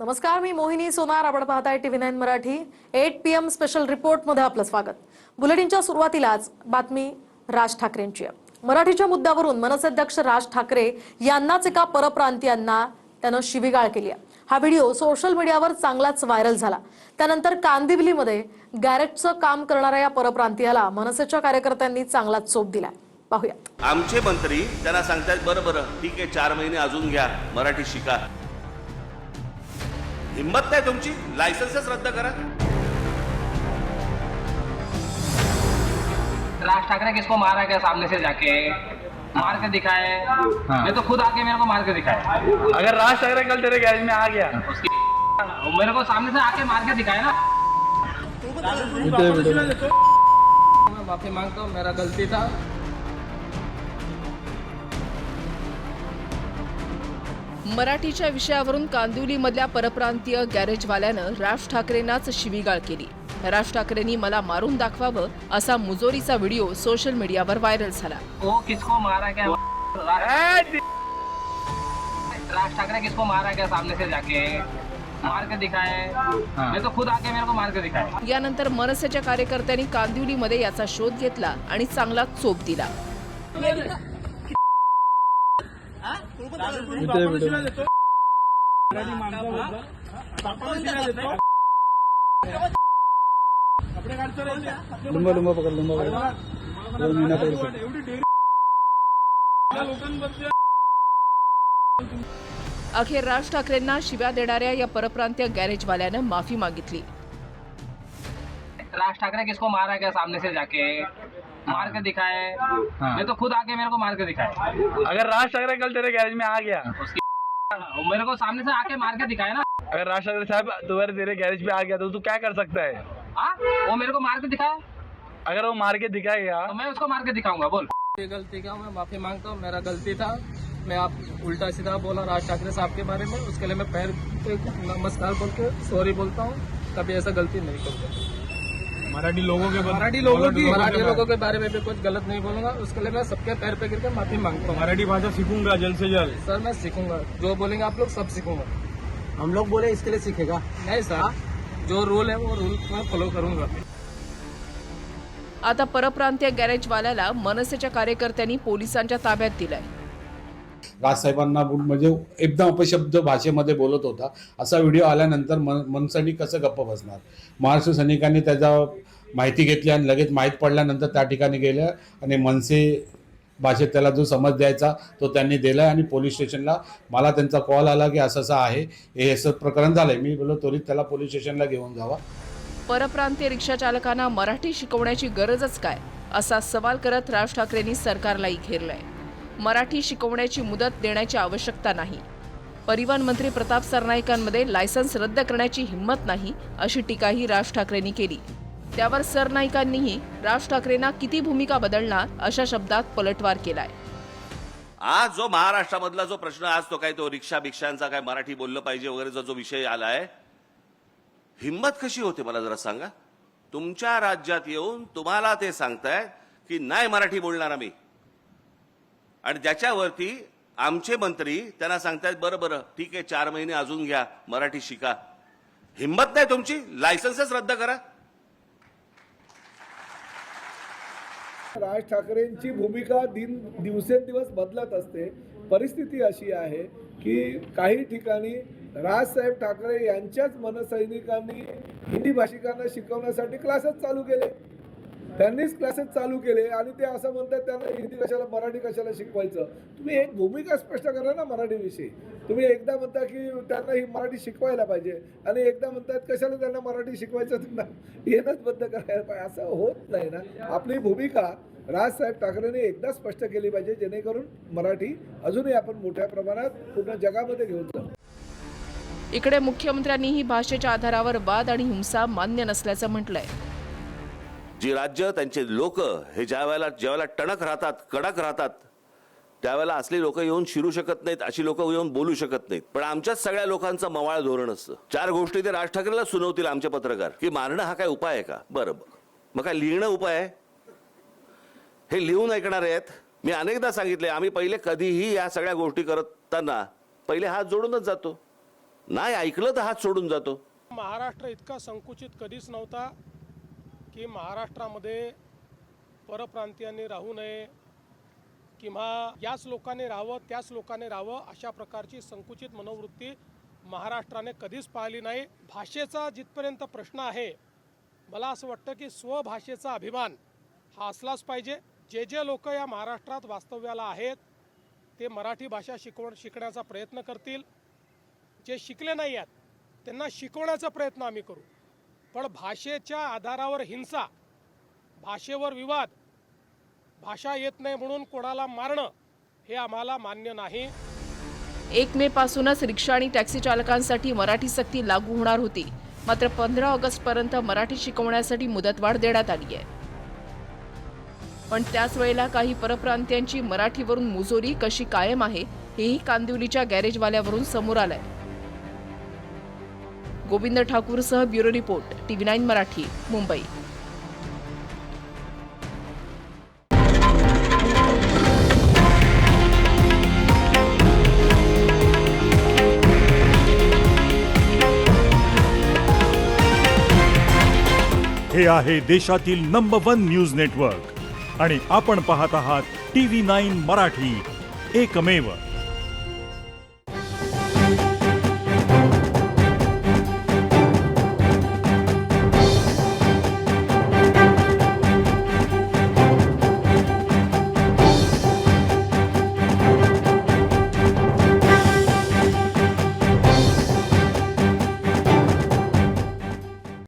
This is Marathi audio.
नमस्कार, मी मोहिनी सोनार. आपण पाहताय TV9 Marathi. 8 PM special report मध्ये आपलं स्वागत. बुलेटिनच्या सुरुवातीलाच बातमी राज ठाकरेंची आहे. मराठीच्या मुद्द्यावरून मनसे अध्यक्ष राज ठाकरे यांनाच एका परप्रांतीयांना त्यानं शिवीगाळ केली आहे. हा व्हिडिओ सोशल मीडियावर चांगलाच व्हायरल झाला. त्यानंतर कांदिवलीमध्ये गॅरेजचं काम करणाऱ्या या परप्रांतीयाला मनसेच्या कार्यकर्त्यांनी चांगलाच चोप दिला. पाहूयात. आमचे मंत्री त्यांना सांगतात बरं बरं ठीक आहे 4 महिने अजून घ्या, मराठी शिका. हिम्मत नाही तुमची, लायसन्सच रद्द करा. राज ठाकरे किसको मारा क्या सामने से जाके मार के दिखाए. मैं तो खुद आके मेरे को मार के दिखाए. अगर राज ठाकरे कल तेरे गैरेज में आ गया उसकी मेरे को सामने से आके मार के दिखाए ना. मैं माफी मांगता हूँ, मेरा गलती था. मराठीच्या विषयावरून कांदिवलीमधल्या परप्रांतीय गॅरेजवाल्यानं राज ठाकरेंनाच शिवीगाळ केली. राज ठाकरेंनी मला मारून दाखवावं असा मुजोरीचा व्हिडिओ सोशल मीडियावर व्हायरल झाला. वो किसको मारा क्या राज ठाकरे किसको मारा क्या सामने से जाके मार के दिखाए. मैं तो खुद आके मेरे को मार के दिखाए. यानंतर मनसेच्या कार्यकर्त्यांनी कांदिवलीमध्ये याचा शोध घेतला आणि चांगला चोप दिला. अखेर राज ठाकरेंना शिव्या देणाऱ्या या परप्रांतीय गॅरेजवाल्यानं माफी मागितली. राज ठाकरे किसको मारा क्या सामने से जाके मार के दिखाए. मैं तो खुद आके मेरे को मार के दिखाए. अगर राज ठाकरे कल तेरे गैरेज में आ गया उसकी मेरे को सामने से आके मार के दिखाए ना. अगर राज ठाकरे साहब दोबारा तेरे गैरेज पे आ गया तो तू क्या कर सकता है? वो मेरे को मार के दिखाए. अगर वो मार के दिखाएगा तो मैं उसको मार के दिखाऊंगा. बोल. ये गलती का मैं माफी मांगता हूँ, मेरा गलती था. मैं आप उल्टा सीधा बोला राज ठाकरे साहब के बारे में, उसके लिए मैं पैर पे नमस्कार बोल के सॉरी बोलता हूँ. कभी ऐसा गलती नहीं करूँगा. मराठी लोगों के बारे में भी कुछ गलत नहीं बोलूंगा. उसके लिए मैं सबके पैर पे गिर के माफी मांगता हूँ. मराठी भाषा सीखूंगा जल्द से जल्द. सर मैं सीखूंगा, जो बोलेंगे आप लोग सब सीखूंगा. हम लोग बोले इसके लिए सीखेगा. नहीं सर, जो रूल है वो रूल मैं फॉलो करूंगा. आता परप्रांतीय गॅरेजवाल्याला मनसेच्या कार्यकर्त्यांनी पोलिसांच्या ताब्यात दिलंय. राजसाहेबांना म्हणजे एकदम अपशब्द भाषेमध्ये बोलत होता. असा व्हिडिओ आल्यानंतर मनसेनी कसं गप्प बसणार. महाराष्ट्र सैनिकांनी त्याचा माहिती घेतली आणि लगेच माहीत पडल्यानंतर त्या ठिकाणी गेल्या आणि मनसे भाषेत त्याला जो समज द्यायचा तो त्यांनी दिला आणि पोलीस स्टेशनला मला त्यांचा कॉल आला की असं असं आहे, हे असं प्रकरण झालंय. मी बोललो त्वरित त्याला पोलीस स्टेशनला घेऊन जावा. परप्रांतीय रिक्षा चालकांना मराठी शिकवण्याची गरजच काय असा सवाल करत राज ठाकरेंनी सरकारलाही घेरलंय. मराठी शिकवण्याची मुदत देण्याची आवश्यकता नाही. परिवहन मंत्री प्रताप सरनाईकांमध्ये लायसन्स रद्द करण्याची हिंमत नाही अशी टीकाही राज ठाकरेंनी केली. त्यावर सरनाईकांनीही राज ठाकरेंना किती भूमिका बदलणार अशा शब्दात पलटवार केलाय. आज जो महाराष्ट्रामधला जो प्रश्न आज तो काय तो रिक्षा भिक्षांचा काय मराठी बोललं पाहिजे वगैरेचा जो विषय आलाय, हिम्मत कशी होते मला जरा सांगा. तुमच्या राज्यात येऊन तुम्हाला ते सांगतायत की नाही मराठी बोलणार आम्ही, आणि त्याच्यावरती आमचे मंत्री त्यांना सांगतायत बरं बरं ठीक आहे 4 महिने अजून घ्या, मराठी शिका. हिम्मत नाही तुमची, लायसन्सच रद्द करा. राज ठाकरेंची भूमिका दिवसेंदिवस बदलत असते. परिस्थिती अशी आहे की काही ठिकाणी राजसाहेब ठाकरे यांच्याच मनसैनिकांनी हिंदी भाषिकांना शिकवण्यासाठी क्लासेस चालू केले. त्यांनीच क्लासेस चालू केले आणि ते असं म्हणतात त्यांना हिंदी कशाला मराठी कशाला शिकवायचं. तुम्ही एक भूमिका स्पष्ट करा ना मराठीविषयी. तुम्ही एकदा म्हणता की त्यांना ही मराठी शिकवायला पाहिजे आणि एकदा म्हणतात कशाला त्यांना मराठी शिकवायचं, त्यांना येणंच बंद करायला पाहिजे. असं होत नाही ना. आपली भूमिका राजसाहेब ठाकरेंनी एकदा स्पष्ट केली पाहिजे जेणेकरून मराठी अजूनही आपण मोठ्या प्रमाणात पूर्ण जगामध्ये घेऊन जाऊ. इकडे मुख्यमंत्र्यांनीही भाषेच्या आधारावर वाद आणि हिंसा मान्य नसल्याचं म्हटलंय. जी राज्य त्यांचे लोक हे ज्यावेळेला टणक राहतात, कडक राहतात, त्यावेळेला असली लोक येऊन शिरू शकत नाहीत, अशी लोक येऊन बोलू शकत नाहीत. पण आमच्याच सगळ्या लोकांचं मवाळ धोरण असतं. 4 गोष्टी ते राज ठाकरेला सुनावतील आमचे पत्रकार की मारणं हा काय उपाय आहे का. बरं मग काय लिहिणं उपाय आहे? हे लिहून ऐकणार आहेत. मी अनेकदा सांगितले आम्ही पहिले कधीही या सगळ्या गोष्टी करताना पहिले हात जोडूनच जातो. नाही ऐकलं तर हात सोडून जातो. महाराष्ट्र इतका संकुचित कधीच नव्हता की महाराष्ट्रामध्ये परप्रांतीयांनी राहू नये किंवा याच लोकांनी राहावं त्याच लोकांनी राहावं अशा प्रकारची संकुचित मनोवृत्ती महाराष्ट्राने कधीच पाहिली नाही. भाषेचा जिथपर्यंत प्रश्न आहे, मला असं वाटतं की स्वभाषेचा अभिमान हा असलाच पाहिजे. जे जे लोक या महाराष्ट्रात वास्तव्याला आहेत ते मराठी भाषा शिकण्याचा प्रयत्न करतील. जे शिकले नाही आहेत त्यांना शिकवण्याचा प्रयत्न आम्ही करू. पण भाषेच्या आधारावर हिंसा, भाषेवर विवाद, भाषा येत नाही म्हणून कोणाला मारणं हे आम्हाला मान्य नाही. 1 मे पासूनच रिक्षा आणि टॅक्सी चालकांसाठी मराठी सक्ती लागू होणार होती. मात्र 15 ऑगस्टपर्यंत मराठी शिकवण्यासाठी मुदतवाढ देण्यात आली आहे. पण त्याच वेळेला काही परप्रांतीयांची मराठीवरून मुजोरी कशी कायम आहे हेही कांदिवलीच्या गॅरेजवाल्यावरून समोर आलंय. गोविंद ठाकूरसह bureau report TV9 Marathi, Mumbai. हे आहे देशातील नंबर 1 न्यूज नेटवर्क आणि आपण पाहत आहात TV9 मराठी, एकमेव.